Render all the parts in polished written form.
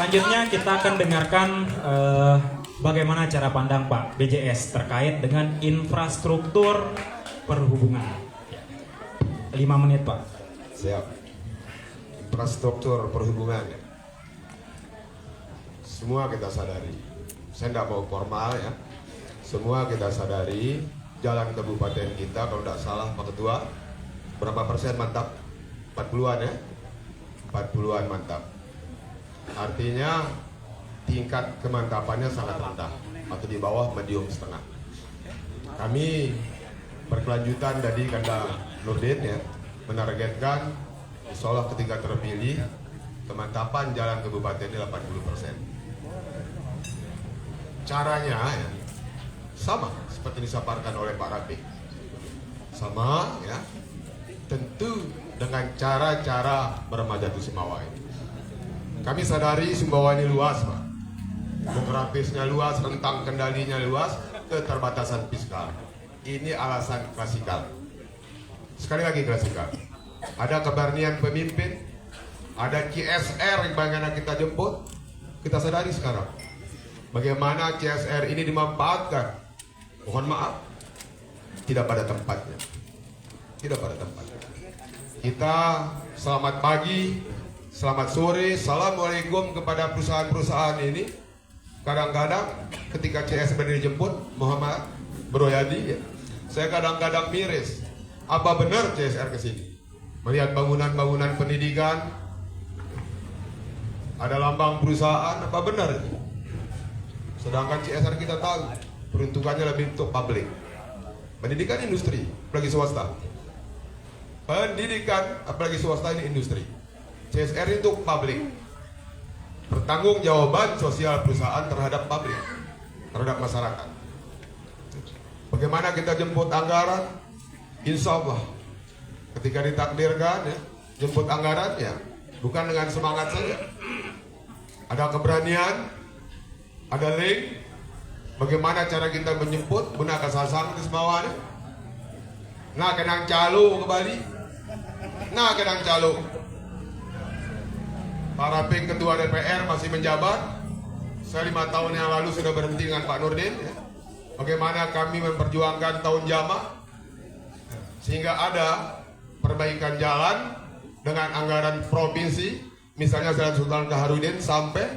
Selanjutnya kita akan dengarkan bagaimana cara pandang Pak BJS terkait dengan infrastruktur perhubungan. 5 menit Pak. Siap. Infrastruktur perhubungan. Semua kita sadari. Saya tidak mau formal ya. Semua kita sadari jalan kabupaten kita kalau tidak salah Pak Ketua, berapa persen mantap? 40-an ya? 40-an mantap. Artinya tingkat kemantapannya sangat rendah atau di bawah medium setengah. Kami berkelanjutan tadi kata Nurdin ya, menargetkan insya Allah ketika terpilih kemantapan jalan kabupaten ini 80%. Caranya ya, sama seperti disampaikan oleh Pak Rafiq. Sama ya, tentu dengan cara-cara bermajatu Sumbawa ini. Kami sadari Sumbawa ini luas Pak, geografisnya luas, rentang kendalinya luas, keterbatasan fiskal. Ini alasan klasikal. Sekali lagi klasikal. Ada keberanian pemimpin, ada CSR yang bagaimana kita jemput. Kita sadari sekarang bagaimana CSR ini dimanfaatkan. Mohon maaf, tidak pada tempatnya. Tidak pada tempatnya. Kita selamat pagi, selamat sore, assalamualaikum kepada perusahaan-perusahaan ini. Kadang-kadang ketika CSR dijemput, mohon maaf, Bro Yadi, ya, saya kadang-kadang miris. Apa benar CSR ke sini? Melihat bangunan-bangunan pendidikan, ada lambang perusahaan, apa benar itu? Sedangkan CSR kita tahu peruntukannya lebih untuk publik. Pendidikan industri, apalagi swasta. Pendidikan, apalagi swasta ini industri. CSR itu untuk publik. Pertanggungjawaban sosial perusahaan terhadap publik, terhadap masyarakat. Bagaimana kita jemput anggaran? Insya Allah ketika ditakdirkan ya, jemput anggaran ya, bukan dengan semangat saja. Ada keberanian, ada link. Bagaimana cara kita menjemput? Gunakan sasang di semua. Nah, kenang calo ke Bali. Nah, kenang calo. Pak Rafiq Ketua DPR masih menjabat. Saya 5 tahun yang lalu sudah berhenti dengan Pak Nurdin ya. Bagaimana kami memperjuangkan tahun jamaah sehingga ada perbaikan jalan dengan anggaran provinsi, misalnya Jalan Sultan Kaharudin sampai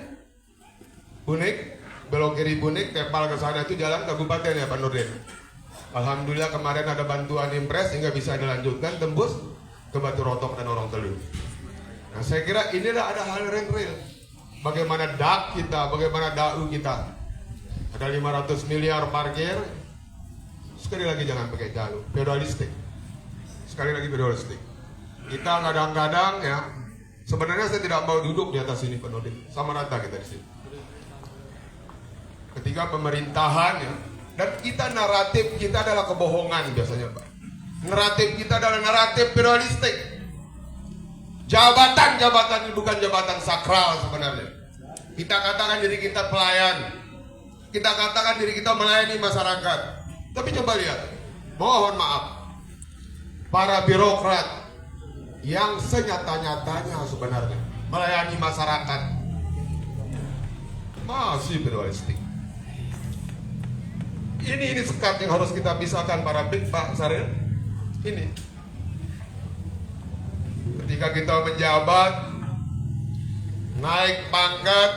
Bunik, belok kiri Bunik, Tepal ke sana itu jalan kabupaten ya Pak Nurdin. Alhamdulillah kemarin ada bantuan impres sehingga bisa dilanjutkan tembus ke Batu Rotok dan Orong Telu. Nah saya kira inilah ada hal yang real. Bagaimana dak kita, bagaimana dau kita. Ada 500 miliar parkir. Sekali lagi jangan pakai jalur feudalistik. Sekali lagi feudalistik. Kita kadang-kadang ya, sebenarnya saya tidak mau duduk di atas sini Pak Nurdin. Sama rata kita di sini. Ketika pemerintahan ya, dan kita naratif kita adalah kebohongan biasanya Pak. Naratif kita adalah naratif feudalistik. Jabatan-jabatan ini bukan jabatan sakral sebenarnya. Kita katakan diri kita pelayan. Kita katakan diri kita melayani masyarakat. Tapi coba lihat, mohon maaf, para birokrat yang senyata-nyatanya sebenarnya melayani masyarakat masih feudalistik. Ini sekat yang harus kita pisahkan para big Pak Saril. Ini ketika kita menjabat, naik pangkat,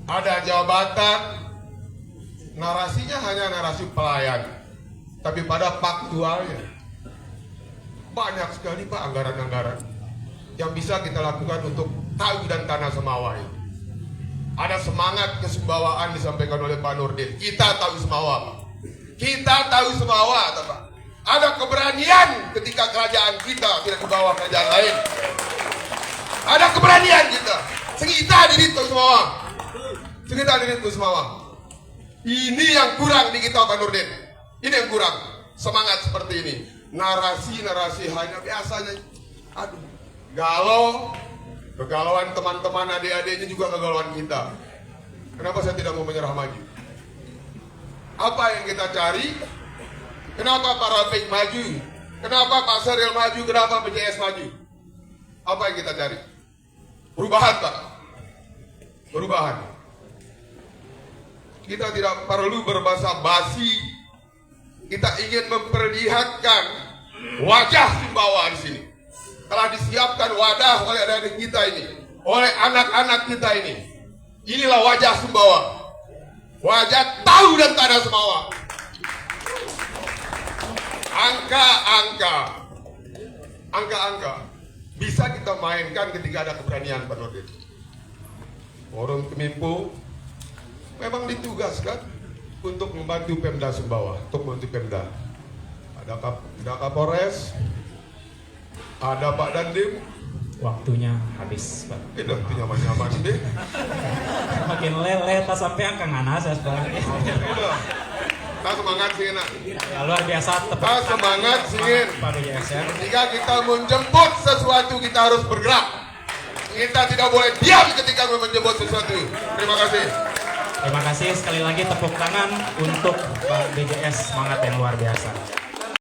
ada jabatan, narasinya hanya narasi pelayan, tapi pada faktualnya banyak sekali Pak anggaran-anggaran yang bisa kita lakukan untuk tahu dan tanah Semawa ini. Ada semangat kesumbawaan disampaikan oleh Pak Nurdin. Kita tahu Semawa Pak. Kita tahu Semawa Pak. Ada keberanian ketika kerajaan kita tidak di bawah kerajaan lain. Ada keberanian kita. Kita diri itu Semawa. Kita diri itu Semawa. Ini yang kurang di kita Pak Nurdin. Ini yang kurang. Semangat seperti ini. Narasi-narasi hanya biasanya. Aduh, galau. Kegalauan teman-teman adik-adiknya juga kegalauan kita. Kenapa saya tidak mau menyerah maju? Apa yang kita cari? Kenapa Pak Rafiq maju? Kenapa Pak Saril maju? Kenapa BJS maju? Apa yang kita cari? Perubahan Pak. perubahan. Kita tidak perlu berbahasa basi. Kita ingin memperlihatkan wajah Sumbawa di sini. Telah disiapkan wadah oleh adik kita ini, oleh anak-anak kita ini. Inilah wajah Sumbawa. Wajah tahu dan tak ada Sumbawa. Angka-angka bisa kita mainkan ketika ada keberanian, Pak Nurdin. Forum Kemimpu memang ditugaskan untuk membantu Pemda Sumbawa, untuk membantu Pemda. Ada Kapolres, ada Pak Dandim. Waktunya habis, Pak. Itu nyaman-nyaman deh. Makin lele, tak sampai angka nganas ya sebenarnya. Kita semangat sih, nak. Ya, luar biasa. Kita semangat singin. Pak BJS ya. Ketika kita menjemput sesuatu, kita harus bergerak. Kita tidak boleh diam ketika menjemput sesuatu. Terima kasih. Terima kasih sekali lagi, tepuk tangan untuk Pak BJS, semangat yang luar biasa.